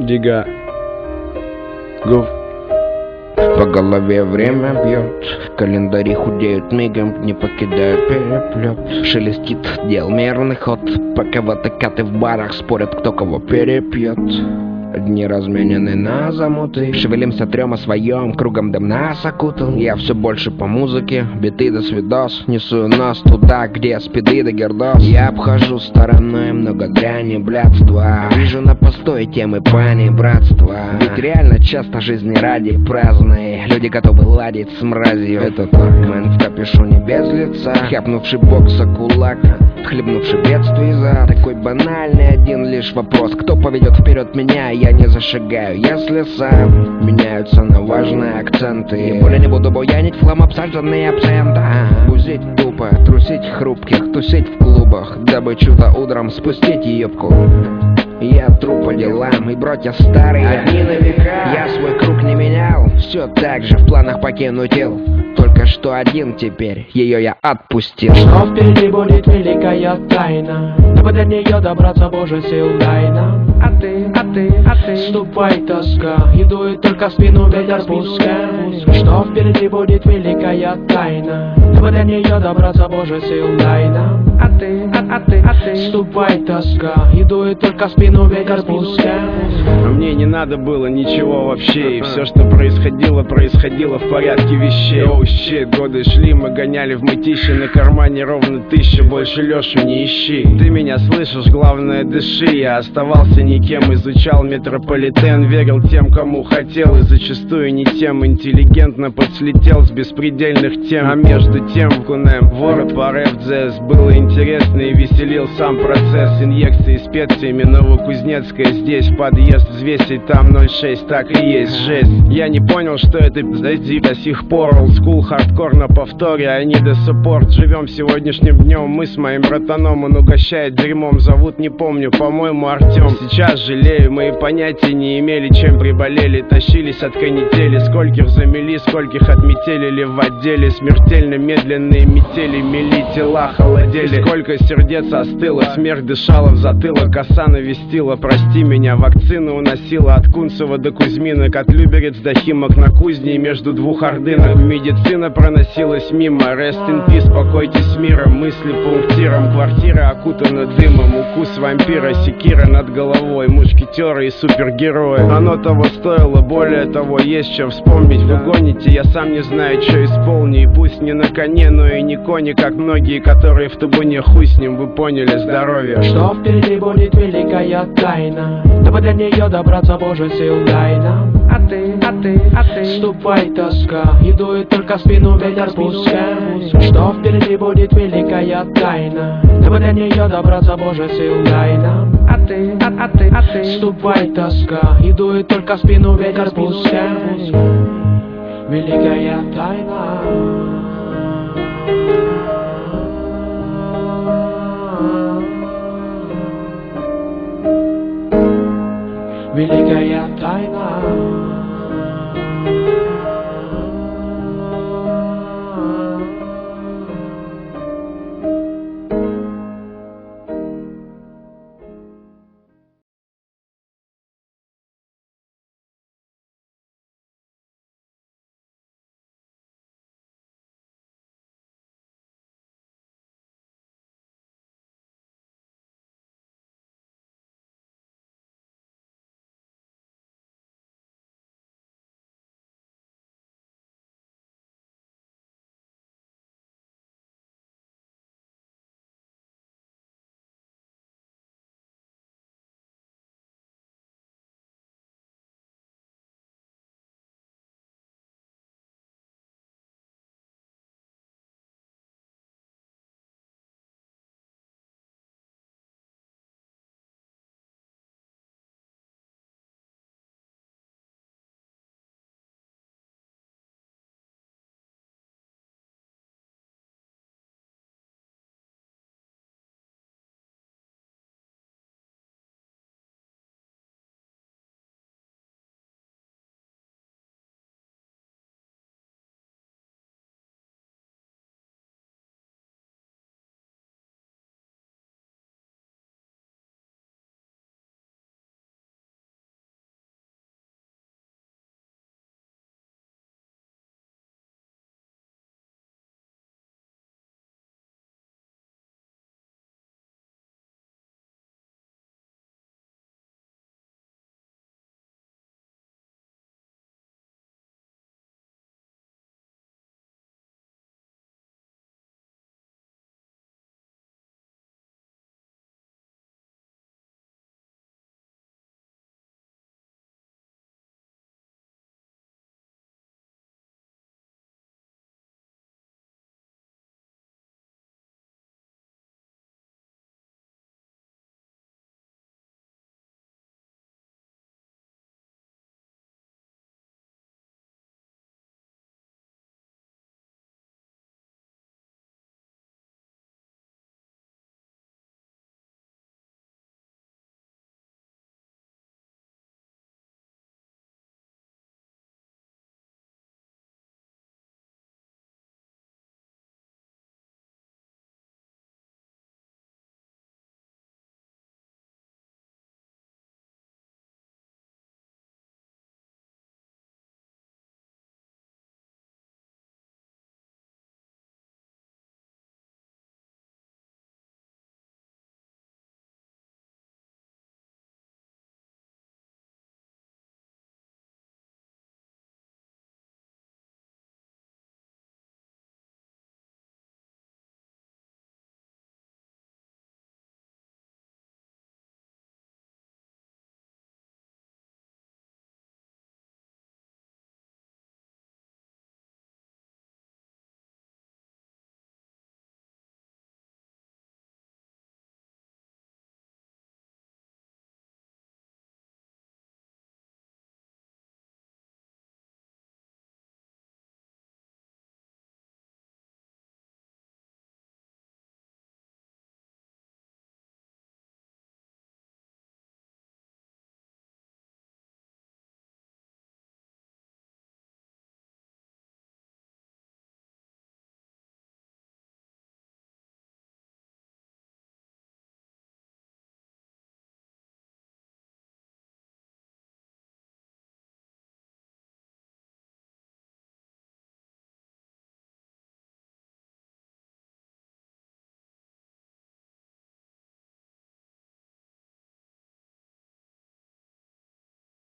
Дига. Гуф. По голове время бьет, календари худеют мигом, не покидают переплет. Шелестит дел мерный ход, пока ватыкаты в барах спорят, кто кого перепьет. Дни разменены на замуты, шевелимся трем о своем, кругом дым нас окутал. Я все больше по музыке, биты до свидос, несу нос туда, где спиды да гердос. Я обхожу стороной много дряни, блядства, вижу на постое темы пани-братства. Ведь реально часто жизни ради праздные, люди готовы ладить с мразью. Это так, мэн в капюшоне без лица, хапнувший бокса кулак, хлебнувший бедствий за. Такой банальный один лишь вопрос: кто поведет вперед меня? Я не зашагаю, если сам. Меняются на важные акценты, и более не буду буянить флам обсаженные абсента. Бузить тупо, трусить хрупких, тусить в клубах, дабы чудо утром спустить юбку. Я тру по делам, и братья старые одни на века. Я свой круг не менял, все так же в планах покинуть ил. Только что один теперь, ее я отпустил. Что впереди будет великая тайна, дабы до нее добраться, Боже, сил дай нам. А ты ступай, тоска, и дует только в спину ветер пускай. Что впереди будет великая тайна, дабы до нее добраться, Боже, сил дай нам. А ты ступай, тоска, и дует только в спину ветер пускай. А мне не надо было ничего вообще, и все, что происходило, происходило в порядке вещей. Оу, щит, годы шли, мы гоняли в мытище, на кармане ровно 1000, больше Лешу не ищи. Ты меня слышишь, главное дыши. Я оставался никем, изучал метрополитен, верил тем, кому хотел, и зачастую не тем. Интеллигентно подслетел с беспредельных тем, а между тем в Кунем воры по РФДС. Было интересно и веселил сам процесс. Инъекции специями, Новокузнецкая здесь, подъезд взвесить там 0,6, так и есть жесть. Я не понял, что это пиздец до сих пор. Олдскул, хардкор на повторе, они до саппорт. Живем сегодняшним днем, мы с моим братаном, он угощает дерьмом. Зовут не помню, по-моему Артем. Сейчас жалею, мы и понятия не имели, чем приболели. Тащились от канители, скольких замели, скольких отметелили в отделе. Смертельно медленные метели, мели, тела холодели. Сколько сердец остыло, смерть дышала в затылок, коса навестила. Прости меня, вакцины уносила от Кунцева до Кузьминок, от Люберец до Химок на кузне и между двух ордынок. Медицина проносилась мимо, rest in peace, покойтесь с миром. Мысли пунктиром, квартира окутана дымом, укус вампира, секира над головой, мушкетеры и супергерои. Оно того стоило, более того, есть что вспомнить. Вы гоните, я сам не знаю, что исполню. И пусть не на коне, но и не кони, как многие, которые в табуне. Хуй с ним, вы поняли, здоровье. Что впереди будет великая тайна, дабы до нее добраться, Боже, сил дай нам. А ты ступай, тоска, и дует только в спину ветер пускай. Что впереди будет великая тайна, дабы до нее добраться, Боже, сил дай нам. А ты ступай, тоска, и дует только в спину ветер пускай. Великая тайна. Великая тайна.